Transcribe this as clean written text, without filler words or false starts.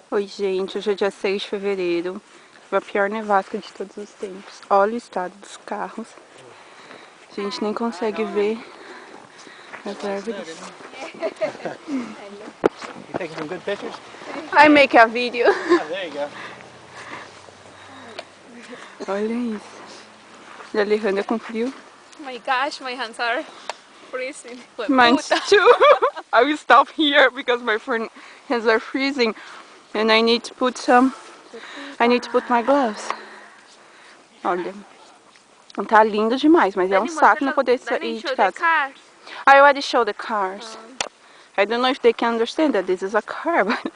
Oi, gente, hoje é dia 6 de fevereiro. Foi a pior nevasca de todos os tempos. Olha o estado dos carros. A gente nem consegue ver as árvores. You taking some good pictures? I make a video. Oh, there you go. Olha isso. E a Alejandra com frio. Oh my gosh, my hands are freezing. Mine's too. I will stop here because my friend hands are freezing. And I need to put my gloves. Olha. Tá lindo demais, mas é um saco não poder sair de casa. I already showed the cars. I don't know if they can understand that this is a car, but